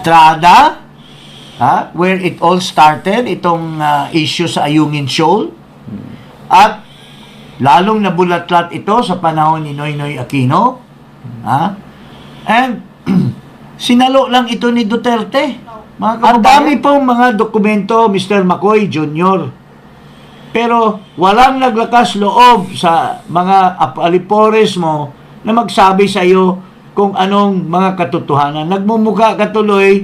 Estrada, where it all started, itong issue sa Ayungin Shoal, at lalong nabulatlat ito sa panahon ni Noynoy Aquino, and sinalo lang ito ni Duterte. Ang dami pong mga dokumento, Mr. McCoy Jr. Pero walang naglakas loob sa mga alipores mo na magsabi sa iyo kung anong mga katotohanan. Nagmumukha ka tuloy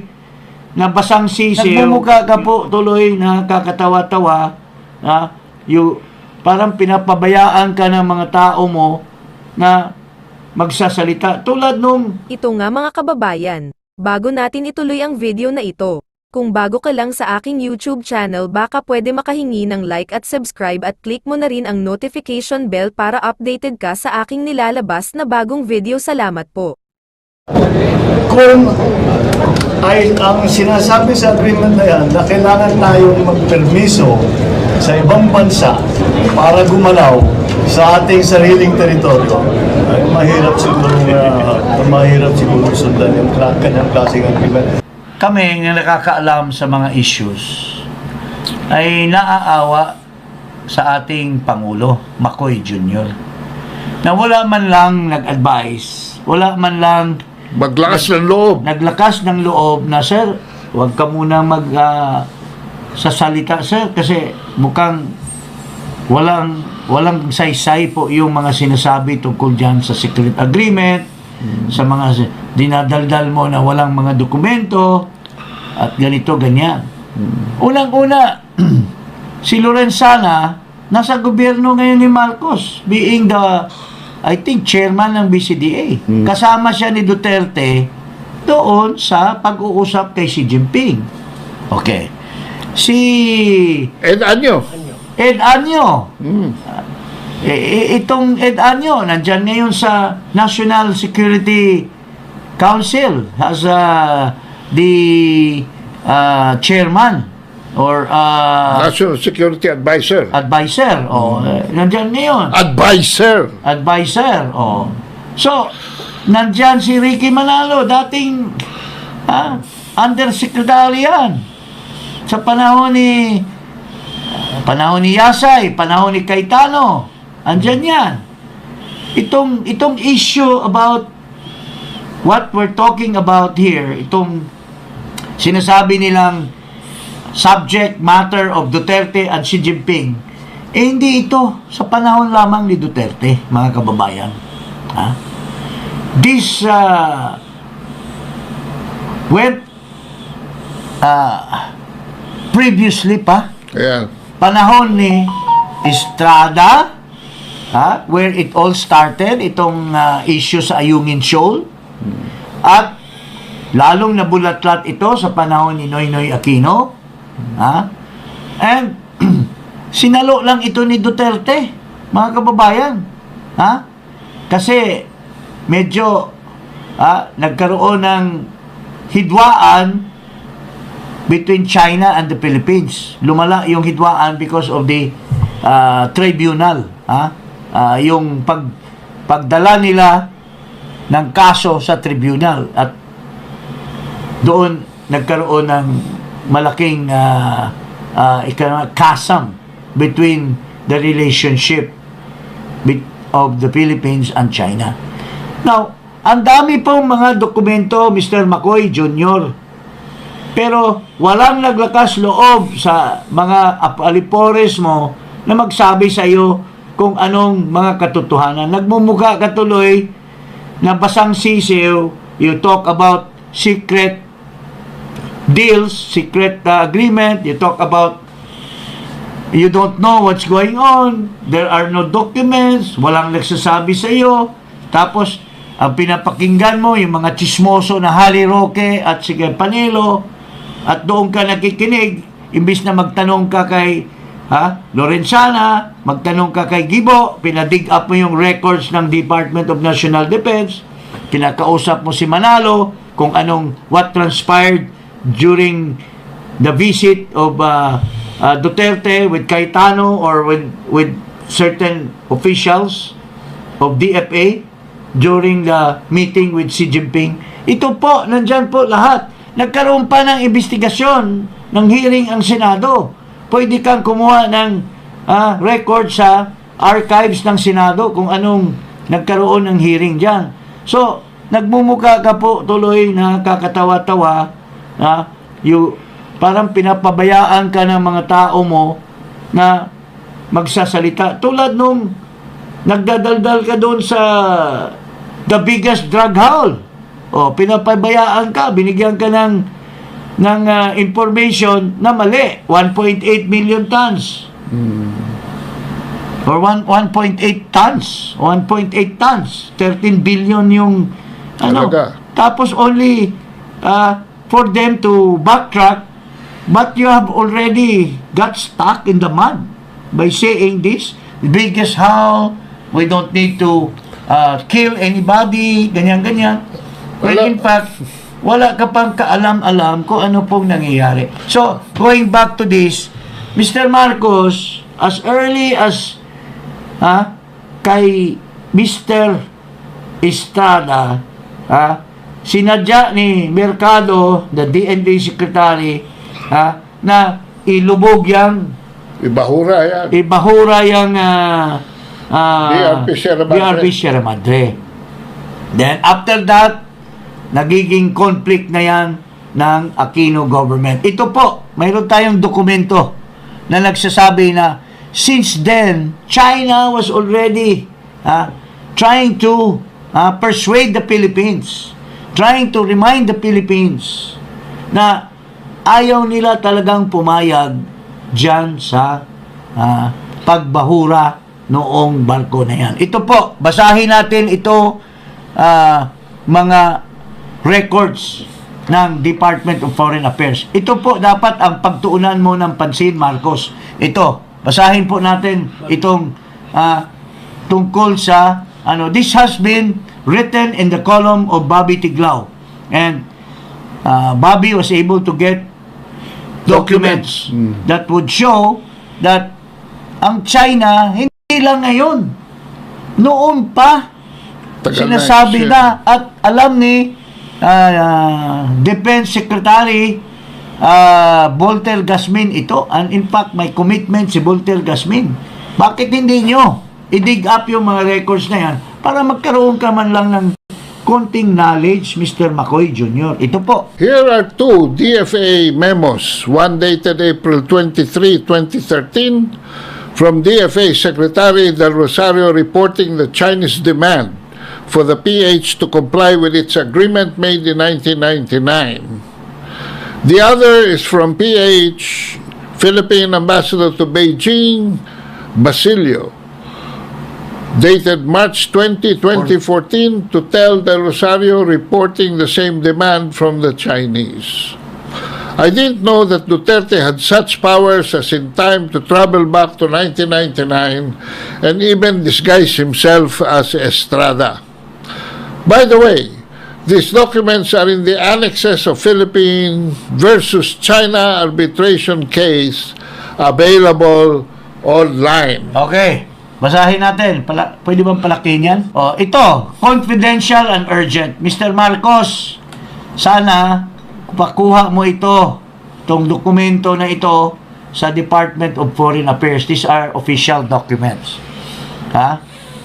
na basang sisiw. Nagmumukha ka po tuloy na kakatawa-tawa. Parang pinapabayaan ka ng mga tao mo na magsasalita. Tulad nung... Ito nga mga kababayan, bago natin ituloy ang video na ito, kung bago ka lang sa aking YouTube channel baka pwede makahingi ng like at subscribe at click mo na rin ang notification bell para updated ka sa aking nilalabas na bagong video. Salamat po. Kung ay ang sinasabi sa agreement na yan na kailangan tayong magpermiso sa ibang bansa para gumalaw sa ating sariling teritoryo, ay mahirap siguro sundan yung kanyang klaseng agreement. Kami na nakakaalam sa mga issues ay naaawa sa ating Pangulo, McCoy Jr. na wala man lang nag-advise, wala man lang maglakas ng loob. Naglakas ng loob na, sir, huwag ka muna sasalita, sir, kasi mukhang walang saysay po yung mga sinasabi tungkol dyan sa secret agreement, sa mga dinadaldal mo na walang mga dokumento at ganito, ganyan. Unang-una, si Lorenzana nasa gobyerno ngayon ni Marcos, being the, I think, chairman ng BCDA. Kasama siya ni Duterte doon sa pag-uusap kay Xi Jinping. Okay. Si Ed Anyo. Itong Ed Anyo, nandyan ngayon sa National Security Council as the chairman or National Security Advisor. nandyan ngayon. Advisor. So, nandyan si Ricky Manalo, dating undersecretary yan. Sa panahon ni Yasay, panahon ni Cayetano, andyan yan. Itong issue about what we're talking about here, itong sinasabi nilang subject matter of Duterte and Xi Jinping, hindi ito sa panahon lamang ni Duterte, mga kababayan. This went previously pa, panahon ni Estrada, where it all started, itong issue sa Ayungin Shoal, at lalong nabulatlat ito sa panahon ni Noynoy Aquino, and sinalo lang ito ni Duterte, mga kababayan, kasi medyo nagkaroon ng hidwaan between China and the Philippines. Lumala yung hidwaan because of the tribunal, yung pagdala nila ng kaso sa tribunal, at doon nagkaroon ng malaking kasam between the relationship of the Philippines and China. Now, ang dami pong mga dokumento, Mr. McCoy Jr., pero walang naglakas loob sa mga alipores mo na magsabi sa iyo kung anong mga katotohanan. Nagmumukha ka tuloy na basang sisiw. You talk about secret deals, secret agreement. You talk about you don't know what's going on. There are no documents. Walang nagsasabi sa iyo. Tapos, ang pinapakinggan mo, yung mga chismoso na Hali Roque at sige Panelo, at doon ka nakikinig, imbis na magtanong ka kay Lorenzana, magtanong ka kay Gibo, pinadig up mo yung records ng Department of National Defense, kinakausap mo si Manalo kung what transpired during the visit of Duterte with Cayetano or with certain officials of DFA during the meeting with Xi Jinping. Ito po, nandyan po lahat. nagkaroon pa ng investigasyon, ng hearing ang Senado. Pwede kang kumuha ng record sa archives ng Senado kung anong nagkaroon ng hearing dyan. So, nagmumuka ka po tuloy na kakatawa-tawa na parang pinapabayaan ka ng mga tao mo na magsasalita. Tulad nung nagdadaldal ka doon sa the biggest drug haul. O, pinapabayaan ka, binigyan ka ng information na mali. 1.8 million tons. Or 1.8 tons. 1.8 tons. 13 billion yung Talaga. Tapos only for them to backtrack, but you have already got stuck in the mud by saying this, the biggest haul, we don't need to kill anybody, ganyan-ganyan. Well, Wala. in fact, wala ka pang kaalam-alam kung ano pong nangyayari. So, going back to this, Mr. Marcos, as early as kay Mr. Estrada, sinadya ni Mercado, the DND Secretary, na ilubog yang Ibahura yan. ibahura yang BRP Sierra Madre. BRP Sierra Madre. Then after that, nagiging conflict na yan ng Aquino government. Ito po, mayroon tayong dokumento na nagsasabi na since then, China was already trying to persuade the Philippines, trying to remind the Philippines na ayaw nila talagang pumayag dyan sa pagbahura noong barko na yan. Ito po, basahin natin ito, mga records ng Department of Foreign Affairs. Ito po dapat ang pagtuunan mo ng pansin, Marcos. Ito, basahin po natin itong tungkol sa this has been written in the column of Bobby Tiglao. And Bobby was able to get documents that would show that ang China, hindi lang ngayon, noon pa, Tagal sinasabi na. na at alam ni Defense Secretary Volter Gasmin ito, and in fact may commitment si Volter Gasmin. Bakit hindi nyo i-dig up yung mga records na yan para magkaroon ka man lang ng konting knowledge, Mr. McCoy Jr. Ito po. Here are two DFA memos, one dated April 23, 2013, from DFA Secretary Del Rosario reporting the Chinese demand for the PH to comply with its agreement made in 1999. The other is from PH, Philippine Ambassador to Beijing, Basilio, dated March 20, 2014, to tell Del Rosario reporting the same demand from the Chinese. I didn't know that Duterte had such powers as in time to travel back to 1999 and even disguise himself as Estrada. By the way, these documents are in the annexes of Philippine versus China arbitration case available online. Okay. Basahin natin. Pwede bang palakin yan? Ito, confidential and urgent. Mr. Marcos, sana pakuha mo itong dokumento na ito sa Department of Foreign Affairs. These are official documents.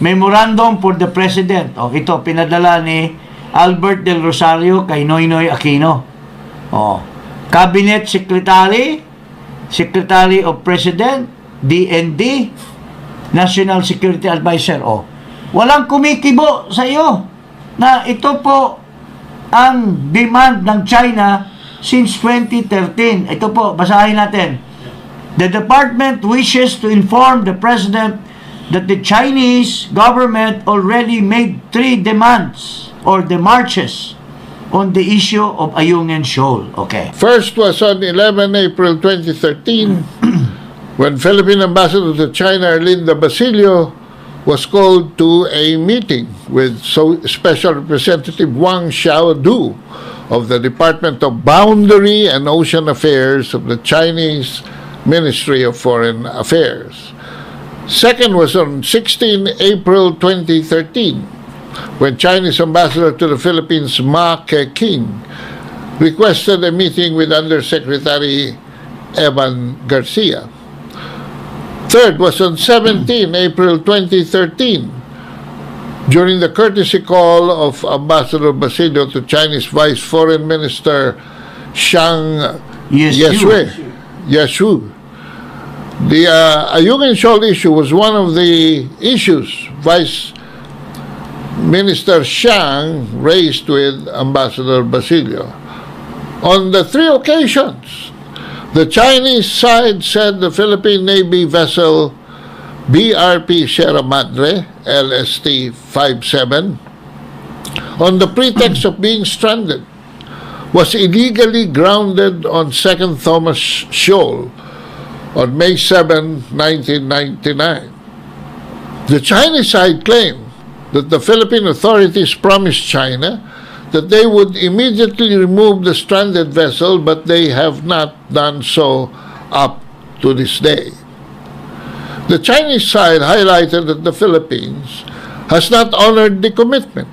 Memorandum for the President. Ito, pinadala ni Albert Del Rosario kay Noynoy Aquino. Cabinet Secretary, Secretary of President, DND, National Security Advisor. Walang kumikibo sa iyo na ito po ang demand ng China since 2013. Ito po, basahin natin. The department wishes to inform the President that the Chinese government already made 3 demands or demarches on the issue of Ayungin Shoal. Okay. First was on 11 April 2013 when Philippine Ambassador to China, Erlinda Basilio, was called to a meeting with Special Representative Wang Xiaodu of the Department of Boundary and Ocean Affairs of the Chinese Ministry of Foreign Affairs. Second was on 16 April 2013 when Chinese Ambassador to the Philippines Ma Keqing requested a meeting with Undersecretary Evan Garcia. Third was on 17 April 2013, during the courtesy call of Ambassador Basilio to Chinese Vice Foreign Minister Shang Yeshu. The Ayungin Shoal issue was one of the issues Vice Minister Shang raised with Ambassador Basilio. On the three occasions, the Chinese side said the Philippine Navy vessel BRP Sierra Madre, LST-57, on the pretext of being stranded, was illegally grounded on Second Thomas Shoal on May 7, 1999. The Chinese side claimed that the Philippine authorities promised China that they would immediately remove the stranded vessel, but they have not done so up to this day. The Chinese side highlighted that the Philippines has not honored the commitment.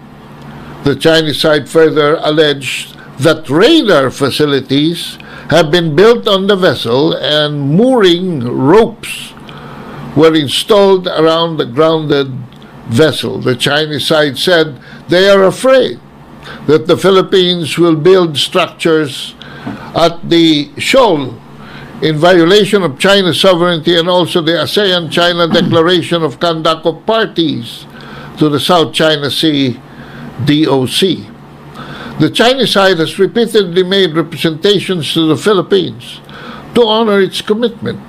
The Chinese side further alleged that radar facilities have been built on the vessel and mooring ropes were installed around the grounded vessel. The Chinese side said they are afraid that the Philippines will build structures at the shoal in violation of China's sovereignty and also the ASEAN-China Declaration of Conduct of Parties to the South China Sea DOC. The Chinese side has repeatedly made representations to the Philippines to honor its commitment.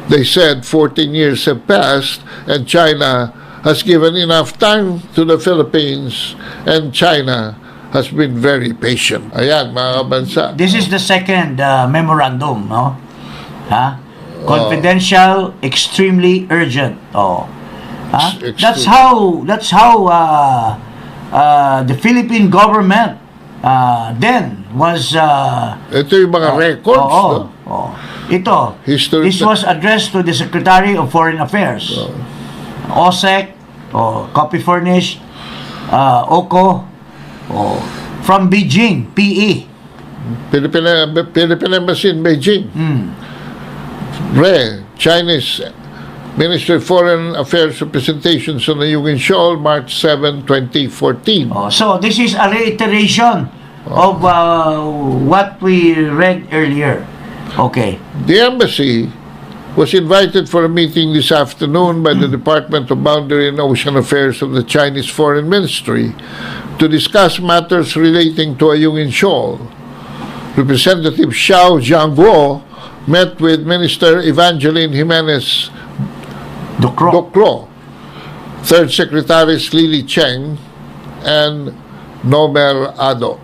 They said 14 years have passed and China has given enough time to the Philippines and China has been very patient. Ayan, mga bansa. This is the second memorandum, no? Confidential, extremely urgent. That's how the Philippine government then was Ito yung mga records, no? Ito. History. This was addressed to the Secretary of Foreign Affairs. OSEC, copy furnished, OCO, from Beijing, PE. Philippine Embassy in Beijing. Chinese Ministry of Foreign Affairs representations on the Ayungin Shoal, March 7, 2014. So this is a reiteration of what we read earlier. Okay. The embassy was invited for a meeting this afternoon by the Department of Boundary and Ocean Affairs of the Chinese Foreign Ministry to discuss matters relating to Ayungin Shoal. Representative Xiao Jianguo met with Minister Evangeline Jimenez Docro, Third Secretaries Lily Cheng, and Nomer Ado.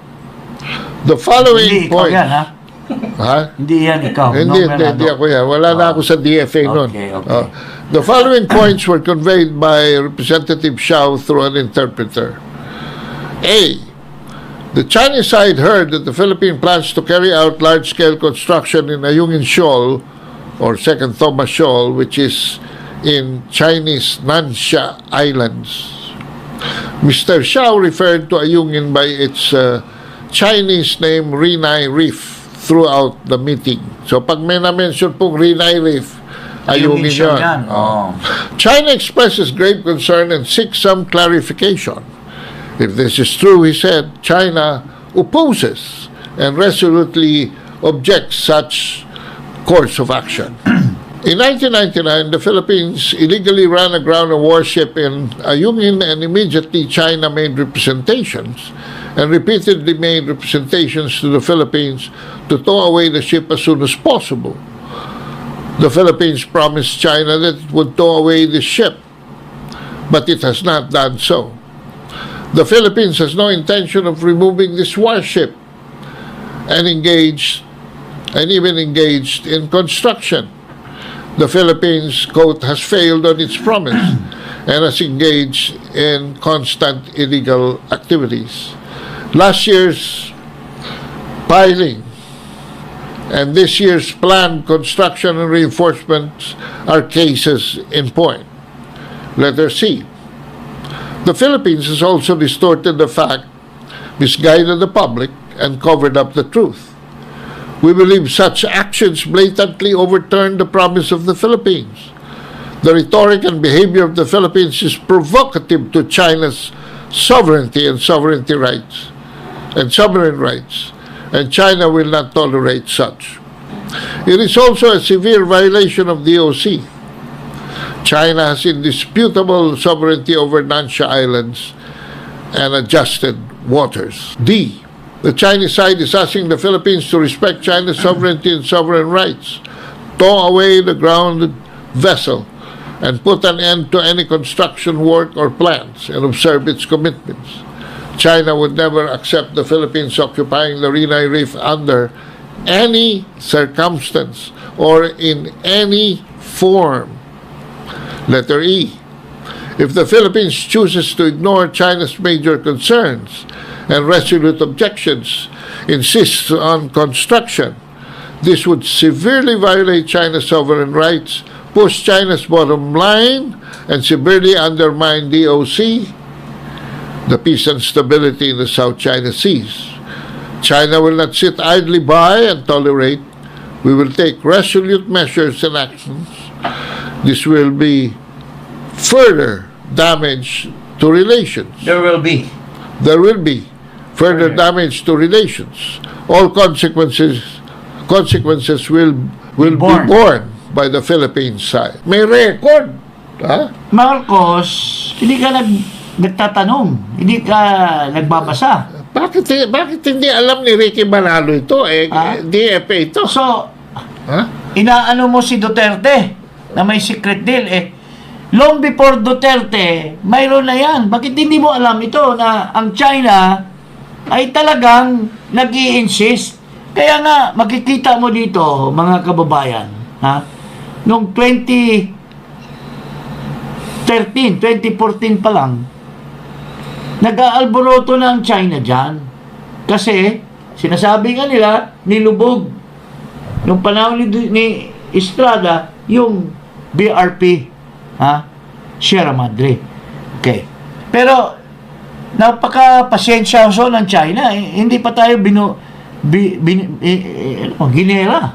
The following Hindi ikaw points... yan, ha? Ha? Hindi yan ikaw. Hindi ako yan. Wala na ako sa DFA noon. Okay. The following points were conveyed by Representative Xiao through an interpreter. A. The Chinese side heard that the Philippine plans to carry out large-scale construction in Ayungin Shoal, or Second Thomas Shoal, which is in Chinese Nansha Islands. Mr. Xiao referred to Ayungin by its Chinese name Rinai Reef throughout the meeting. So pag may na-mention pong Rinai Reef, Ayungin yun. China expresses grave concern and seeks some clarification. If this is true, he said, China opposes and resolutely objects such course of action. In 1999, the Philippines illegally ran aground a warship in Ayungin, and immediately China made representations and repeatedly made representations to the Philippines to tow away the ship as soon as possible. The Philippines promised China that it would tow away the ship, but it has not done so. The Philippines has no intention of removing this warship and even engaged in construction. The Philippines, quote, has failed on its promise and has engaged in constant illegal activities. Last year's piling and this year's planned construction and reinforcements are cases in point. Letter C. The Philippines has also distorted the fact, misguided the public, and covered up the truth. We believe such actions blatantly overturn the promise of the Philippines. The rhetoric and behavior of the Philippines is provocative to China's sovereignty and sovereign rights, and China will not tolerate such. It is also a severe violation of DOC. China has indisputable sovereignty over Nansha Islands and adjusted waters. D. The Chinese side is asking the Philippines to respect China's sovereignty and sovereign rights, tow away the grounded vessel, and put an end to any construction work or plans, and observe its commitments. China would never accept the Philippines occupying the Renai Reef under any circumstance or in any form. Letter E. If the Philippines chooses to ignore China's major concerns and resolute objections, insists on construction, this would severely violate China's sovereign rights, push China's bottom line, and severely undermine DOC, the peace and stability in the South China Seas. China will not sit idly by and tolerate. We will take resolute measures and actions. This will be further damage to relations. There will be. There will be further damage to relations. All consequences will be borne by the Philippine side. May record. Ha? Marcos, hindi ka nagtatanong, hindi ka nagbabasa. Bakit hindi alam ni Ricky Manalo ito? DFA ito. So, Ha? inaano mo si Duterte na may secret deal long before Duterte, mayroon na yan. Bakit hindi mo alam ito na ang China ay talagang nag-i-insist? Kaya nga, makikita mo dito, mga kababayan, noong 2014 pa lang, nag-aalboroto na ang China dyan. Kasi, sinasabi nga nila, nilubog. Nung panahon ni Estrada, yung BRP, Sierra Madre. Okay. Pero, napaka-pasensyaso ng China. Hindi pa tayo ginera.